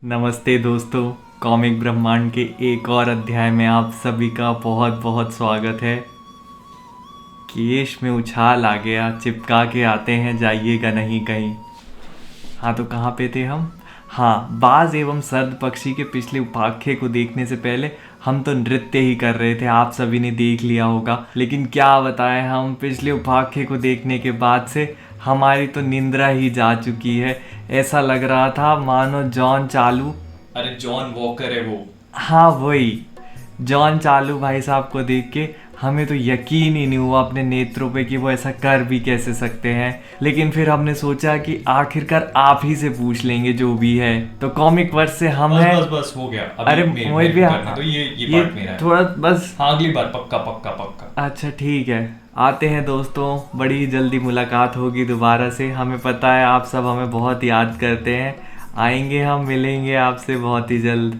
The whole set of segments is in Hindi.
नमस्ते दोस्तों, कॉमिक ब्रह्मांड के एक और अध्याय में आप सभी का बहुत बहुत स्वागत है। केश में उछाल आ गया, चिपका के आते हैं, जाइएगा नहीं कहीं। हाँ, तो कहाँ पे थे हम? हाँ, बाज एवं सर्द पक्षी के पिछले उपाख्य को देखने से पहले हम तो नृत्य ही कर रहे थे, आप सभी ने देख लिया होगा। लेकिन क्या बताएं, हम पिछले उपाख्य को देखने के बाद से हमारी तो निंद्रा ही जा चुकी है। ऐसा लग रहा था मानो जॉन चालू, अरे जॉन वॉकर है वो। हाँ वही जॉन चालू भाई साहब को देख के हमें तो यकीन ही नहीं हुआ अपने नेत्रों पे कि वो ऐसा कर भी कैसे सकते हैं। लेकिन फिर हमने सोचा कि आखिरकार आप ही से पूछ लेंगे जो भी है। तो कॉमिक वर्स से हम हैं। बस हो गया। अभी अरे मेरे भी करने दो, ये पार्ट मेरा है। थोड़ा बस। हाँ, अगली बार पक्का पक्का पक्का। अच्छा ठीक है, आते हैं दोस्तों, बड़ी जल्दी मुलाकात होगी दोबारा से। हमें पता है आप सब हमें बहुत याद करते हैं। आएंगे, हम मिलेंगे आपसे बहुत ही जल्द।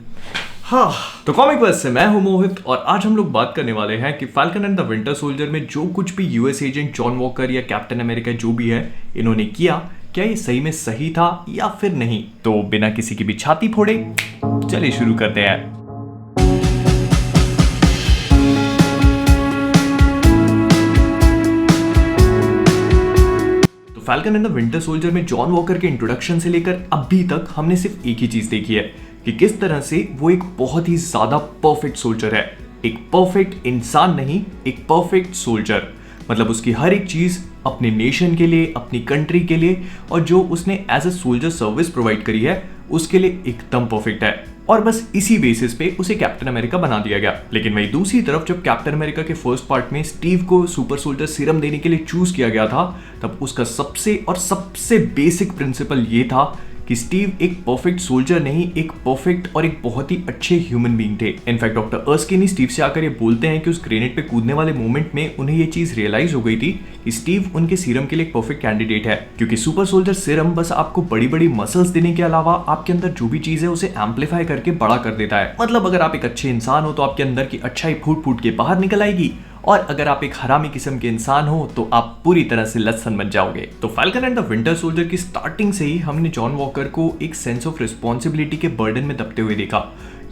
हाँ, तो कॉमिक वर्स से मैं हूं मोहित और आज हम लोग बात करने वाले हैं कि falcon and the winter soldier में जो कुछ भी यूएस एजेंट जॉन वॉकर या कैप्टन अमेरिका जो भी है इन्होंने किया, क्या ये सही में सही था या फिर नहीं। तो बिना किसी की भी छाती फोड़े चलिए शुरू करते हैं। Falcon and the winter soldier में जॉन वॉकर के इंट्रोडक्शन से लेकर अभी तक हमने सिर्फ एक ही चीज देखी है कि किस तरह से वो एक बहुत ही ज्यादा परफेक्ट सोल्जर है। एक परफेक्ट इंसान नहीं, एक परफेक्ट सोल्जर। मतलब उसकी हर एक चीज अपने नेशन के लिए, अपनी कंट्री के लिए, और जो उसने as a soldier service provide करी है उसके लिए एकदम परफेक्ट है। और बस इसी बेसिस पे उसे कैप्टन अमेरिका बना दिया गया। लेकिन वही दूसरी तरफ जब कैप्टन अमेरिका के फर्स्ट पार्ट में स्टीव को सुपर सोल्जर सीरम देने के लिए चूज किया गया था, तब उसका सबसे बेसिक प्रिंसिपल ये था कि स्टीव एक परफेक्ट सोल्जर नहीं, एक परफेक्ट और एक बहुत ही अच्छे ह्यूमन बीइंग थे। इनफैक्ट डॉक्टर अर्स्किन ही स्टीव से आकर ये बोलते हैं कि उस ग्रेनेड पे कूदने वाले मोमेंट में उन्हें ये चीज रियलाइज हो गई थी कि स्टीव उनके सीरम के लिए एक परफेक्ट कैंडिडेट है। क्योंकि सुपर सोल्जर सीरम बस आपको बड़ी बड़ी मसल्स देने के अलावा आपके अंदर जो भी चीज है उसे एम्पलीफाई करके बड़ा कर देता है। मतलब अगर आप एक अच्छे इंसान हो तो आपके अंदर की अच्छाई फूट फूट के बाहर निकल आएगी, और अगर आप एक हरामी किस्म के इंसान हो तो आप पूरी तरह से लहसन बन जाओगे। तो falcon and the winter soldier की स्टार्टिंग से ही हमने जॉन वॉकर को एक सेंस ऑफ रिस्पॉन्सिबिलिटी के बर्डन में दबते हुए देखा।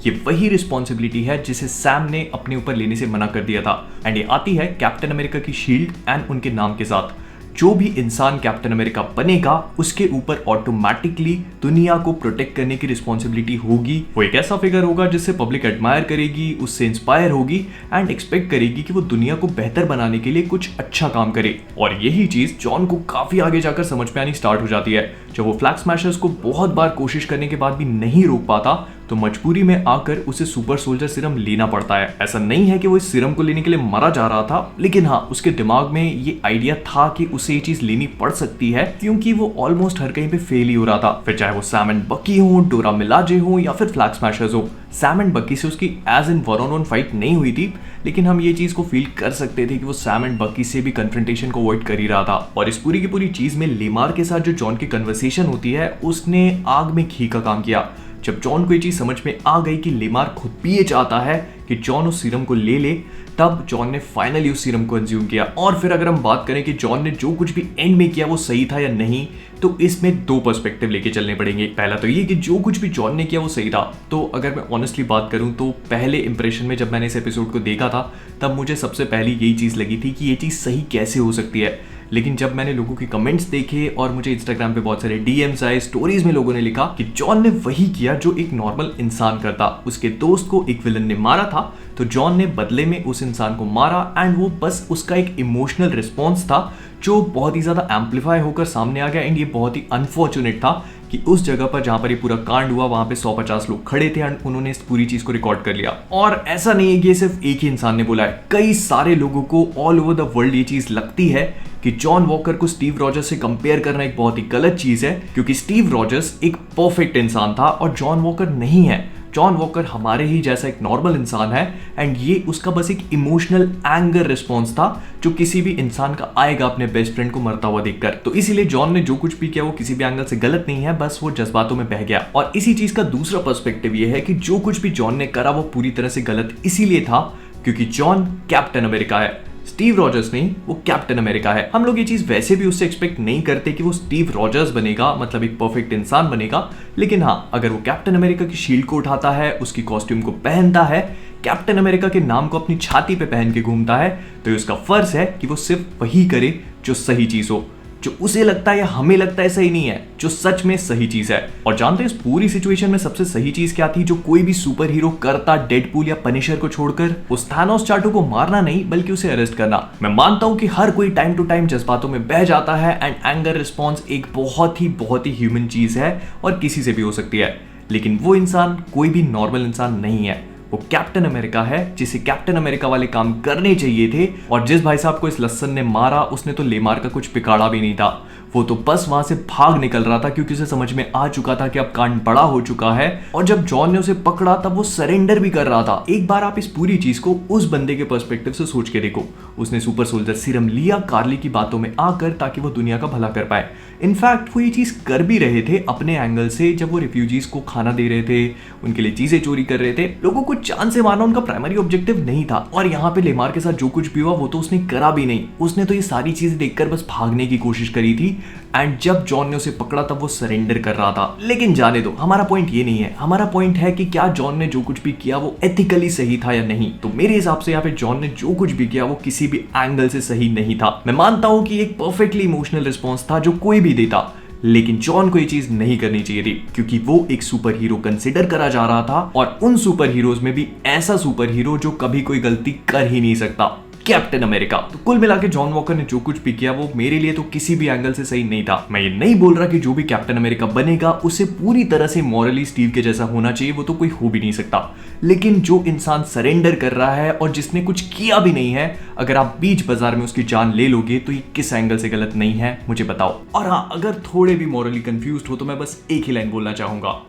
ये वही रिस्पॉन्सिबिलिटी है जिसे सैम ने अपने ऊपर लेने से मना कर दिया था। एंड ये आती है कैप्टन अमेरिका की शील्ड एंड उनके नाम के साथ। जो भी इंसान कैप्टन अमेरिका बनेगा उसके ऊपर ऑटोमेटिकली दुनिया को प्रोटेक्ट करने की रिस्पॉन्सिबिलिटी होगी। वो एक ऐसा फिगर होगा जिससे पब्लिक एडमायर करेगी, उससे इंस्पायर होगी एंड एक्सपेक्ट करेगी कि वो दुनिया को बेहतर बनाने के लिए कुछ अच्छा काम करे। और यही चीज जॉन को काफी आगे जाकर समझ में आनी स्टार्ट हो जाती है। जब वो फ्लैग स्मैशर्स को बहुत बार कोशिश करने के बाद भी नहीं रोक पाता तो मजबूरी में आकर उसे सुपर सोल्जर सीरम लेना पड़ता है। ऐसा नहीं है कि वो इस सीरम को लेने के लिए मरा जा रहा था, लेकिन हाँ, उसके दिमाग में ये आइडिया था कि उसे ये चीज लेनी पड़ सकती है क्योंकि वो ऑलमोस्ट हर कहीं पे फेल ही हो रहा था। फिर चाहे वो सैम एंड बकी हो, डोरा मिलाजे हो या फिर फ्लैग स्मैशर्स हो। सैम एंड बकी से उसकी edge in one on one fight नहीं हुई थी, लेकिन हम ये चीज को फील कर सकते थे कि वो सैम एंड बकी से भी कन्फ्रंटेशन को अवॉइड कर ही रहा था। और इस पूरी की पूरी चीज में लेमार के साथ जो जॉन की कन्वर्सेशन होती है उसने आग में घी का काम किया। जब जॉन को ये चीज समझ में आ गई कि लेमार खुद भी ये चाहता है कि जॉन उस सीरम को ले ले, तब जॉन ने फाइनली उस सीरम को कंज्यूम किया। और फिर अगर हम बात करें कि जॉन ने जो कुछ भी एंड में किया वो सही था या नहीं, तो इसमें दो पर्सपेक्टिव लेके चलने पड़ेंगे। पहला तो ये कि जो कुछ भी जॉन ने किया वो सही था। तो अगर मैं ऑनेस्टली बात करूं तो पहले इंप्रेशन में जब मैंने इस एपिसोड को देखा था तब मुझे सबसे पहले यही चीज लगी थी कि ये चीज सही कैसे हो सकती है। लेकिन जब मैंने लोगों के कमेंट्स देखे और मुझे इंस्टाग्राम पे बहुत सारे डीएम्स आए, स्टोरीज में लोगों ने लिखा कि जॉन ने वही किया जो एक नॉर्मल इंसान करता। उसके दोस्त को एक विलन ने मारा था तो जॉन ने बदले में उस इंसान को मारा एंड वो बस उसका एक इमोशनल रिस्पॉन्स था जो बहुत ही ज्यादा एम्पलीफाई होकर सामने आ गया। एंड ये बहुत ही अनफॉर्चुनेट था कि उस जगह पर जहां पर ये पूरा कांड हुआ वहां पे 150 लोग खड़े थे एंड उन्होंने इस पूरी चीज को रिकॉर्ड कर लिया। और ऐसा नहीं है कि ये सिर्फ एक ही इंसान ने बोला है, कई सारे लोगों को ऑल ओवर द वर्ल्ड ये चीज लगती है कि जॉन वॉकर को स्टीव रॉजर्स से कंपेयर करना एक बहुत ही गलत चीज है, क्योंकि स्टीव रॉजर्स एक परफेक्ट इंसान था और जॉन वॉकर नहीं है। जॉन वॉकर हमारे ही जैसा एक नॉर्मल इंसान है एंड ये उसका बस एक इमोशनल एंगर रिस्पॉन्स था जो किसी भी इंसान का आएगा अपने बेस्ट फ्रेंड को मरता हुआ देखकर। तो इसीलिए जॉन ने जो कुछ भी किया वो किसी भी एंगल से गलत नहीं है, बस वो जज्बातों में बह गया। और इसी चीज का दूसरा पर्सपेक्टिव ये है कि जो कुछ भी जॉन ने करा वो पूरी तरह से गलत इसीलिए था क्योंकि जॉन कैप्टन अमेरिका है। स्टीव रॉजर्स नहीं, वो कैप्टन अमेरिका है। हम लोग ये चीज वैसे भी उससे एक्सपेक्ट नहीं करते कि वो स्टीव रॉजर्स बनेगा, मतलब एक परफेक्ट इंसान बनेगा। लेकिन हाँ, अगर वो कैप्टन अमेरिका की शील्ड को उठाता है, उसकी कॉस्ट्यूम को पहनता है, कैप्टन अमेरिका के नाम को अपनी छाती पे पहन के घूमता है, तो ये उसका फर्ज है कि वो सिर्फ वही करे जो सही चीज हो, जो उसे लगता है या हमें लगता है सही नहीं है, जो सच में सही चीज है। और जानते हैं इस पूरी सिचुएशन में सबसे सही चीज क्या थी जो कोई भी सुपर हीरो करता डेडपूल या पनिशर को छोड़कर? उस थानोस चाटू को मारना नहीं, बल्कि उसे अरेस्ट करना। मैं मानता हूं कि हर कोई टाइम टू टाइम जज्बातों में बह जाता है एंड एंगर रिस्पॉन्स एक बहुत ही ह्यूमन चीज है और किसी से भी हो सकती है। लेकिन वो इंसान कोई भी नॉर्मल इंसान नहीं है, वो कैप्टन अमेरिका है, जिसे कैप्टन अमेरिका वाले काम करने चाहिए थे। और जिस भाई साहब को इस लसन ने मारा, उसने तो लेमार का कुछ बिगाड़ा भी नहीं था। वो तो बस वहां से भाग निकल रहा था क्योंकि उसे समझ में आ चुका था कि अब कांड बड़ा हो चुका है। और जब जॉन ने उसे पकड़ा तब वो सरेंडर भी कर रहा था। एक बार आप इस पूरी चीज को उस बंदे के पर्सपेक्टिव से सोच के देखो। उसने सुपर सोल्जर सीरम लिया कार्ली की बातों में आकर, ताकि वो दुनिया का भला कर पाए। इनफैक्ट वो ये चीज कर भी रहे थे अपने एंगल से, जब वो रिफ्यूजीज को खाना दे रहे थे, उनके लिए चीजें चोरी कर रहे थे। लोगों को जान से मारना उनका प्राइमरी ऑब्जेक्टिव नहीं था। और यहाँ पे लेमार के साथ जो कुछ भी हुआ वो तो उसने करा भी नहीं। उसने तो ये सारी चीजें देखकर बस भागने की कोशिश करी थी। एंड जब जॉन ने उसे पकड़ा तब वो सरेंडर कर रहा था। लेकिन जाने दो, हमारा पॉइंट ये नहीं है। हमारा पॉइंट है कि क्या जॉन ने जो कुछ भी किया वो एथिकली सही था या नहीं। तो मेरे हिसाब से यहाँ पे जॉन ने जो कुछ भी किया वो किसी भी एंगल से सही नहीं था। मैं मानता हूं कि एक परफेक्टली इमोशनल रिस्पॉन्स था जो कोई भी देता, लेकिन जॉन को ये चीज नहीं करनी चाहिए थी, क्योंकि वो एक सुपर हीरो कंसिडर करा जा रहा था। और उन सुपर हीरोज में भी ऐसा सुपर हीरो जो कभी कोई गलती कर ही नहीं सकता, कैप्टन अमेरिका। तो कुल मिला के जॉन वॉकर ने जो कुछ भी किया वो मेरे लिए तो किसी भी एंगल से सही नहीं था। मैं ये नहीं बोल रहा कि जो भी कैप्टन अमेरिका बनेगा उसे पूरी तरह से मॉरली स्टीव के जैसा होना चाहिए, वो तो कोई हो भी नहीं सकता। लेकिन जो इंसान सरेंडर कर रहा है और जिसने कुछ किया भी नहीं है, अगर आप बीच बाजार में उसकी जान ले लोगे तो ये किस एंगल से गलत नहीं है, मुझे बताओ। और हाँ, अगर थोड़े भी मॉरली कंफ्यूज्ड हो तो मैं बस एक ही लाइन बोलना चाहूंगा,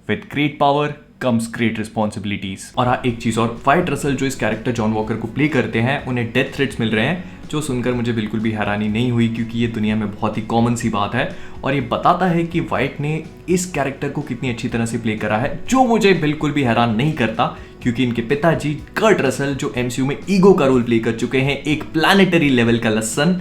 with great power comes great responsibilities. और हाँ, एक चीज और, वाइट रसल जो इस कैरेक्टर जॉन वॉकर को प्ले करते हैं, उन्हें डेथ थ्रेट्स मिल रहे हैं, जो सुनकर मुझे बिल्कुल भी हैरानी नहीं हुई, क्योंकि ये दुनिया में बहुत ही कॉमन सी बात है। और ये बताता है कि वाइट ने इस कैरेक्टर को कितनी अच्छी तरह से प्ले करा है, जो मुझे बिल्कुल भी हैरान नहीं करता, क्योंकि इनके पिताजी कर्ट रसल, जो एमसीयू में ईगो का रोल प्ले कर चुके हैं, एक प्लैनेटरी लेवल का लसन,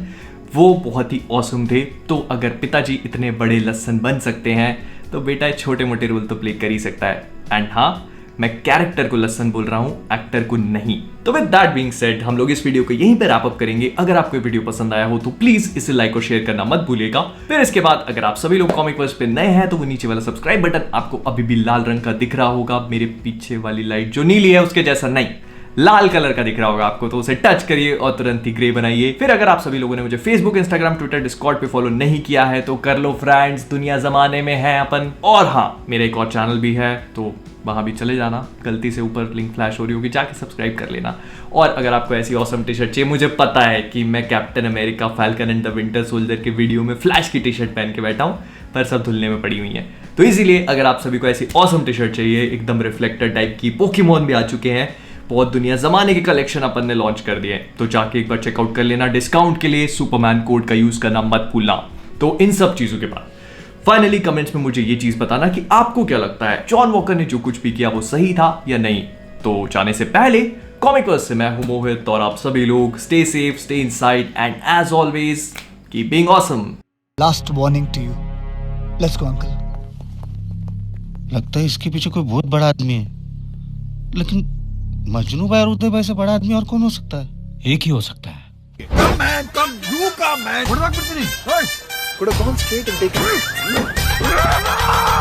वो बहुत ही ऑसम थे। तो अगर पिताजी इतने बड़े लसन बन सकते हैं तो बेटा छोटे मोटे रोल तो प्ले कर ही सकता है। एंड हाँ, मैं कैरेक्टर को लसन बोल रहा हूं, एक्टर को नहीं। तो विद दैट बीइंग सेड, हम लोग इस वीडियो को यहीं पे रैप अप करेंगे। अगर आपको ये वीडियो पसंद आया हो तो प्लीज इसे लाइक और शेयर करना मत भूलिएगा। फिर इसके बाद अगर आप सभी लोग कॉमिक वर्स पे नए हैं तो वो नीचे वाला सब्सक्राइब बटन आपको अभी भी लाल रंग का दिख रहा होगा। मेरे पीछे वाली लाइट जो नीली है उसके जैसा नहीं, लाल कलर का दिख रहा होगा आपको, तो उसे टच करिए और तुरंत ही ग्रे बनाइए। फिर अगर आप सभी लोगों ने मुझे फेसबुक, इंस्टाग्राम, ट्विटर, डिस्कॉर्ड पे फॉलो नहीं किया है तो कर लो फ्रेंड्स, दुनिया जमाने में है अपन। और हाँ, मेरा एक और चैनल भी है, तो वहां भी चले जाना। गलती से ऊपर लिंक फ्लैश हो रही होगी, जाके सब्सक्राइब कर लेना। और अगर आपको ऐसी ऑसम टी शर्ट चाहिए, मुझे पता है कि मैं captain America, falcon and the winter soldier के वीडियो में फ्लैश की टी शर्ट पहन के बैठा हूँ, पर सब धुलने में पड़ी हुई है। तो इसीलिए अगर आप सभी को ऐसी ऑसम टी शर्ट चाहिए, एकदम रिफ्लेक्टर टाइप की, पोकेमॉन भी आ चुके हैं, बहुत दुनिया जमाने के कलेक्शन अपन ने लॉन्च कर दिए, तो जाके एक बार चेकआउट कर लेना। डिस्काउंट के लिए सुपरमैन कोड का यूज करना मत भूलना। तो इन सब चीजों के बाद फाइनली कमेंट्स में मुझे ये चीज बताना कि आपको क्या लगता है, जॉन वॉकर ने जो कुछ भी किया वो सही था या नहीं। तो जाने से पहले कॉमिक वर्स से मैं हूं मोहित, और आप सभी लोग stay safe, stay inside, and as always keep being awesome. Last warning to you, let's go uncle. लगता है इसके पीछे कोई बहुत बड़ा आदमी है, लेकिन मजनू भाई और उदय भाई से बड़ा आदमी और कौन हो सकता है? एक ही हो सकता है। Come man, come, you come man. What about me? Hey, could have gone straight and taken it.